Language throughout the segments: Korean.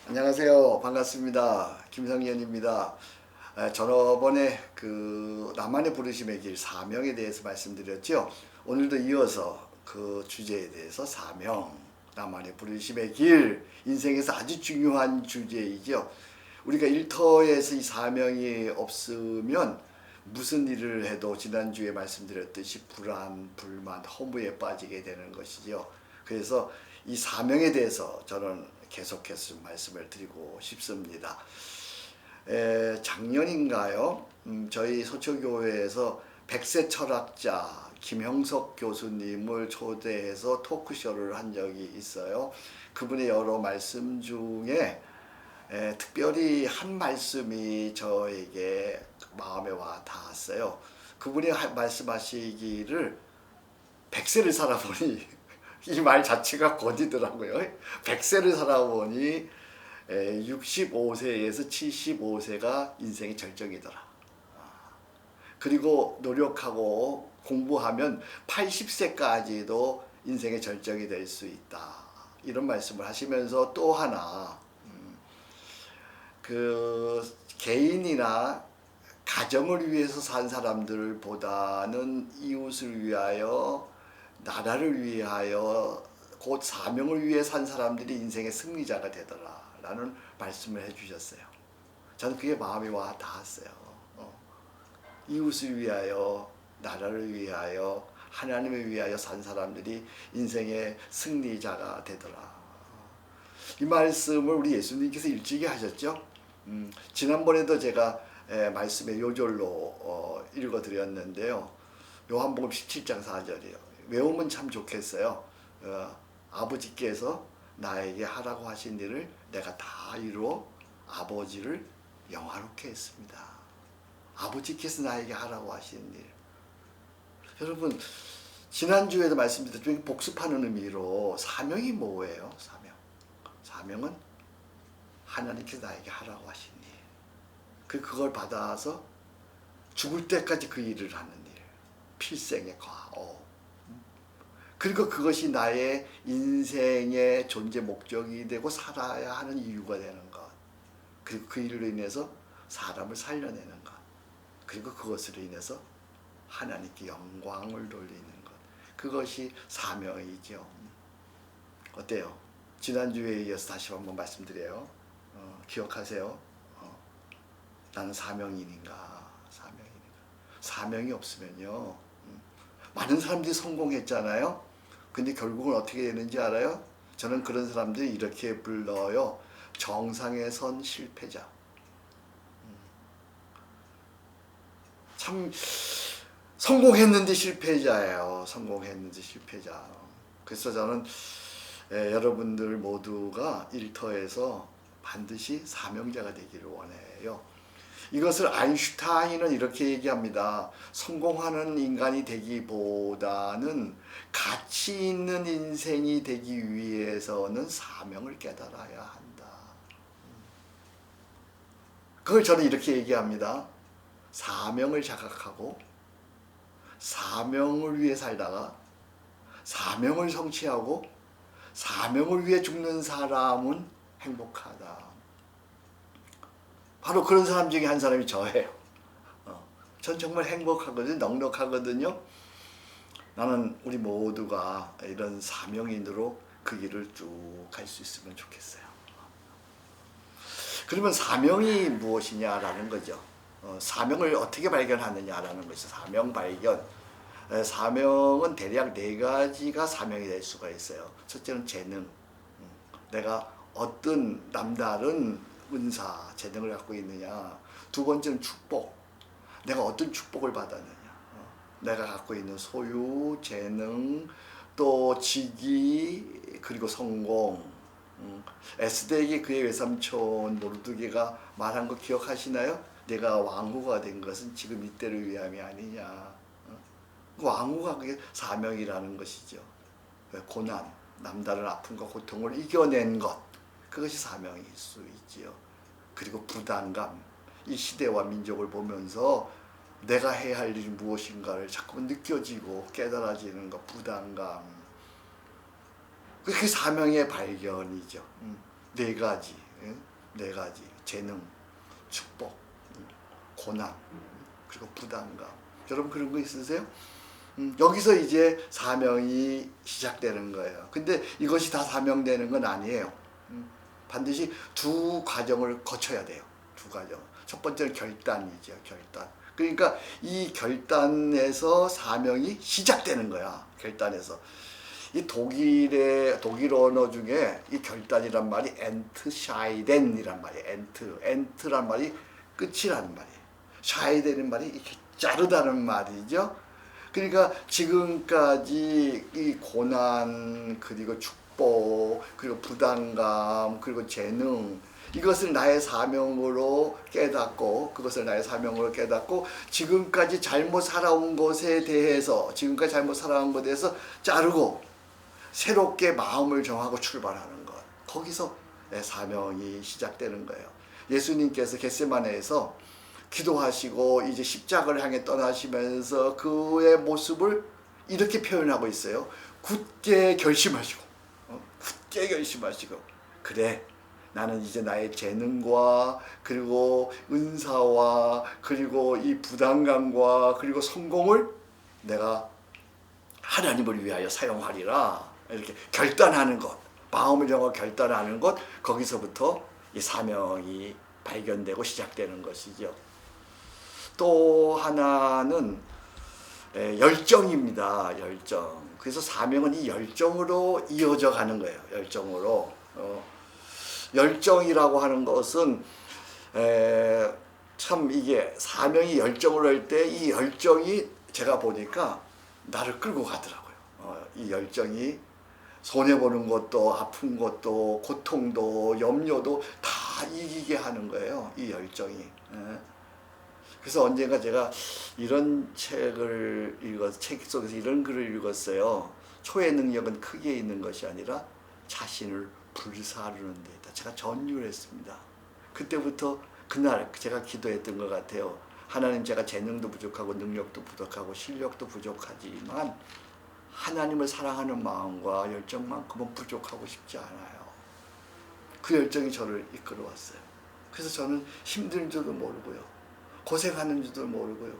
안녕하세요. 반갑습니다. 김성현입니다. 저번에 나만의 부르심의 길 사명에 대해서 말씀드렸죠. 오늘도 이어서 그 주제에 대해서 사명, 나만의 부르심의 길, 인생에서 아주 중요한 주제이죠. 우리가 일터에서 이 사명이 없으면 무슨 일을 해도 지난주에 말씀드렸듯이 불안, 불만, 허무에 빠지게 되는 것이죠. 그래서 이 사명에 대해서 저는 계속해서 말씀을 드리고 싶습니다. 작년인가요? 저희 서초교회에서 백세 철학자 김형석 교수님을 초대해서 토크쇼를 한 적이 있어요. 그분의 여러 말씀 중에 특별히 한 말씀이 저에게 마음에 와 닿았어요. 그분이 말씀하시기를 백세를 살아보니 이 말 자체가 거지더라고요. 백세를 살아보니 65세에서 75세가 인생의 절정이더라. 그리고 노력하고 공부하면 80세까지도 인생의 절정이 될 수 있다. 이런 말씀을 하시면서 또 하나 그 개인이나 가정을 위해서 산 사람들보다는 이웃을 위하여 나라를 위하여 곧 사명을 위해 산 사람들이 인생의 승리자가 되더라 라는 말씀을 해주셨어요. 저는 그게 마음이 와 닿았어요. 이웃을 위하여 나라를 위하여 하나님을 위하여 산 사람들이 인생의 승리자가 되더라. 이 말씀을 우리 예수님께서 일찍이 하셨죠. 지난번에도 제가 말씀의 요절로 읽어드렸는데요. 요한복음 17장 4절이요. 외우면 참 좋겠어요. 아버지께서 나에게 하라고 하신 일을 내가 다 이루어 아버지를 영화롭게 했습니다. 아버지께서 나에게 하라고 하신 일. 여러분, 지난주에도 말씀드렸지만 복습하는 의미로 사명이 뭐예요? 사명은 하나님께서 나에게 하라고 하신 일. 그걸 받아서 죽을 때까지 그 일을 하는 일. 필생의 과업. 그리고 그것이 나의 인생의 존재 목적이 되고 살아야 하는 이유가 되는 것. 그리고 그 일로 인해서 사람을 살려내는 것. 그리고 그것으로 인해서 하나님께 영광을 돌리는 것. 그것이 사명이죠. 어때요? 지난주에 이어서 다시 한번 말씀드려요. 기억하세요. 나는 사명인인가? 사명이 없으면요. 많은 사람들이 성공했잖아요. 근데 결국은 어떻게 되는지 알아요? 저는 그런 사람들이 이렇게 불러요. 정상에 선 실패자. 참 성공했는데 실패자예요. 성공했는데 실패자. 그래서 저는 여러분들 모두가 일터에서 반드시 사명자가 되기를 원해요. 이것을 아인슈타인은 이렇게 얘기합니다. 성공하는 인간이 되기보다는 가치 있는 인생이 되기 위해서는 사명을 깨달아야 한다. 그걸 저는 이렇게 얘기합니다. 사명을 자각하고 사명을 위해 살다가 사명을 성취하고 사명을 위해 죽는 사람은 행복하다. 바로 그런 사람 중에 한 사람이 저예요. 전 정말 행복하거든요. 넉넉하거든요. 나는 우리 모두가 이런 사명인으로 그 길을 쭉 갈 수 있으면 좋겠어요. 그러면 사명이 무엇이냐라는 거죠. 사명을 어떻게 발견하느냐라는 것이 사명 발견. 사명은 대략 네 가지가 사명이 될 수가 있어요. 첫째는 재능. 내가 어떤 남다른 은사, 재능을 갖고 있느냐. 두 번째는 축복. 내가 어떤 축복을 받았느냐. 내가 갖고 있는 소유, 재능, 또 직위, 그리고 성공. 에스더에게 그의 외삼촌 모르드게가 말한 거 기억하시나요? 내가 왕후가 된 것은 지금 이때를 위함이 아니냐. 왕후가 그게 사명이라는 것이죠. 고난, 남다른 아픔과 고통을 이겨낸 것. 그것이 사명일 수 있지요. 그리고 부담감, 이 시대와 민족을 보면서 내가 해야 할 일이 무엇인가를 자꾸 느껴지고 깨달아지는 것, 부담감. 그게 사명의 발견이죠. 네 가지. 예? 네 가지 재능, 축복, 고난, 그리고 부담감. 여러분 그런 거 있으세요? 여기서 이제 사명이 시작되는 거예요. 근데 이것이 다 사명되는 건 아니에요. 반드시 두 과정을 거쳐야 돼요. 두 과정. 첫 번째는 결단이죠. 결단. 그러니까 이 결단에서 사명이 시작되는 거야. 결단에서. 이 독일 언어 중에 이 결단이란 말이 엔트샤이덴이란 말이에요. 엔트란 말이 끝이라는 말이에요. 샤이덴은 말이 이렇게 자르다는 말이죠. 그러니까 지금까지 이 고난, 그리고 축복, 그리고 부담감, 그리고 재능, 이것을 나의 사명으로 깨닫고, 그것을 나의 사명으로 깨닫고, 지금까지 잘못 살아온 것에 대해서, 지금까지 잘못 살아온 것에 대해서 자르고, 새롭게 마음을 정하고 출발하는 것. 거기서 내 사명이 시작되는 거예요. 예수님께서 겟세마네에서 기도하시고 이제 십자가를 향해 떠나시면서 그의 모습을 이렇게 표현하고 있어요. 굳게 결심하시고, 굳게 결심하시고, 그래, 나는 이제 나의 재능과 그리고 은사와 그리고 이 부담감과 그리고 성공을 내가 하나님을 위하여 사용하리라. 이렇게 결단하는 것, 마음을 정하고 결단하는 것, 거기서부터 이 사명이 발견되고 시작되는 것이죠. 또 하나는 열정입니다. 열정. 그래서 사명은 이 열정으로 이어져 가는 거예요. 열정으로. 열정이라고 하는 것은 참 이게 사명이 열정으로 할 때 이 열정이 제가 보니까 나를 끌고 가더라고요. 이 열정이 손해보는 것도 아픈 것도 고통도 염려도 다 이기게 하는 거예요. 이 열정이. 그래서 언젠가 제가 이런 책을 책 속에서 이런 글을 읽었어요. 초의 능력은 크게 있는 것이 아니라 자신을 불사르는 데 있다. 제가 전율을 했습니다. 그때부터 그날 제가 기도했던 것 같아요. 하나님, 제가 재능도 부족하고 능력도 부족하고 실력도 부족하지만 하나님을 사랑하는 마음과 열정만큼은 부족하고 싶지 않아요. 그 열정이 저를 이끌어왔어요. 그래서 저는 힘든 줄도 모르고요. 고생하는 줄도 모르고요.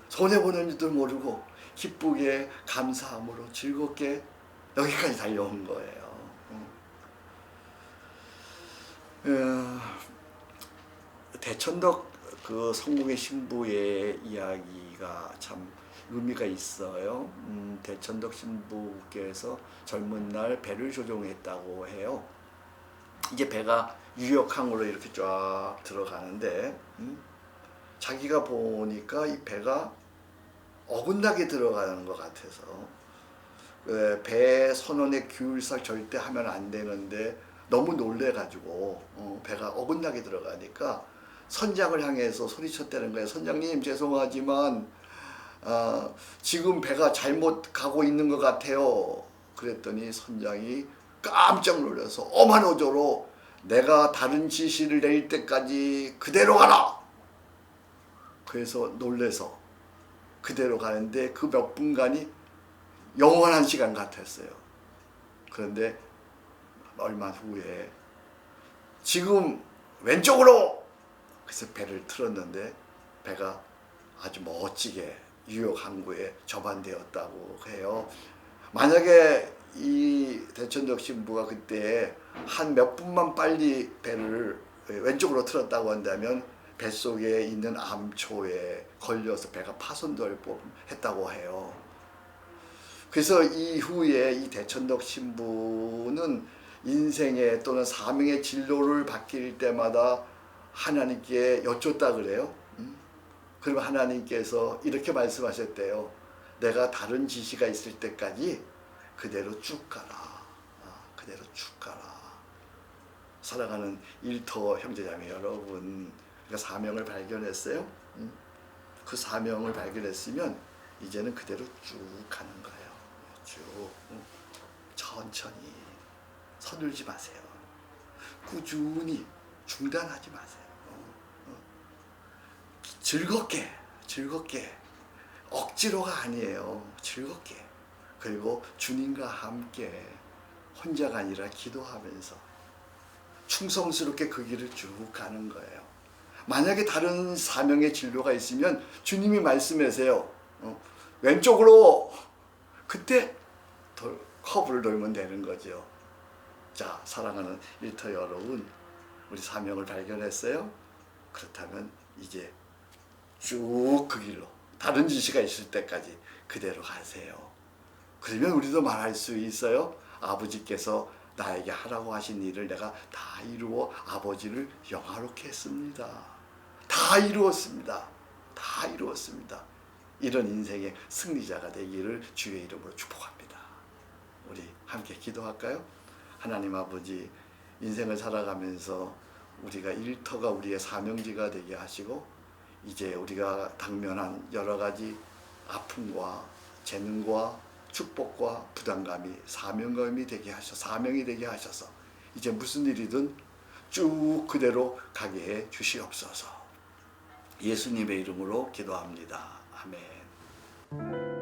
손해보는 줄도 모르고 기쁘게 감사함으로 즐겁게 여기까지 달려온 거예요. 대천덕 그 성공의 신부의 이야기가 참 의미가 있어요. 대천덕 신부께서 젊은 날 배를 조종했다고 해요. 이제 배가 유역항으로 이렇게 쫙 들어가는데 자기가 보니까 이 배가 어긋나게 들어가는 것 같아서 배 선원의 규율상 절대 하면 안 되는데 너무 놀래가지고 배가 어긋나게 들어가니까 선장을 향해서 소리쳤다는 거예요. 선장님, 죄송하지만 지금 배가 잘못 가고 있는 것 같아요. 그랬더니 선장이 깜짝 놀라서 엄한 어조로 내가 다른 지시를 내릴 때까지 그대로 가라. 그래서 놀래서 그대로 가는데 그 몇 분간이 영원한 시간 같았어요. 그런데 얼마 후에 지금 왼쪽으로, 그래서 배를 틀었는데 배가 아주 멋지게 유역 항구에 접안되었다고 해요. 만약에 이 대천덕 신부가 그때 한 몇 분만 빨리 배를 왼쪽으로 틀었다고 한다면 뱃속에 있는 암초에 걸려서 배가 파손될 뻔했다고 해요. 그래서 이후에 이 대천덕 신부는 인생의 또는 사명의 진로를 바뀔 때마다 하나님께 여쭙다 그래요. 그러면 하나님께서 이렇게 말씀하셨대요. 내가 다른 지시가 있을 때까지 그대로 쭉 가라. 그대로 쭉 가라. 사랑하는 일터 형제자매 여러분, 그러니까 사명을 발견했어요. 그 사명을 발견했으면 이제는 그대로 쭉 가는 거예요. 쭉 천천히 서둘지 마세요. 꾸준히 중단하지 마세요. 즐겁게 억지로가 아니에요. 즐겁게. 그리고 주님과 함께 혼자가 아니라 기도하면서 충성스럽게 그 길을 쭉 가는 거예요. 만약에 다른 사명의 진로가 있으면 주님이 말씀하세요. 왼쪽으로, 그때 커브를 돌면 되는 거죠. 자, 사랑하는 일터 여러분, 우리 사명을 발견했어요? 그렇다면 이제 쭉 그 길로, 다른 지시가 있을 때까지 그대로 가세요. 그러면 우리도 말할 수 있어요. 아버지께서 나에게 하라고 하신 일을 내가 다 이루어 아버지를 영화롭게 했습니다. 다 이루었습니다. 다 이루었습니다. 이런 인생의 승리자가 되기를 주의 이름으로 축복합니다. 우리 함께 기도할까요? 하나님 아버지, 인생을 살아가면서 우리가 일터가 우리의 사명지가 되게 하시고, 이제 우리가 당면한 여러 가지 아픔과 재능과 축복과 부담감이 사명감이 되게 하셔서, 사명이 되게 하셔서 이제 무슨 일이든 쭉 그대로 가게 해 주시옵소서. 예수님의 이름으로 기도합니다. 아멘.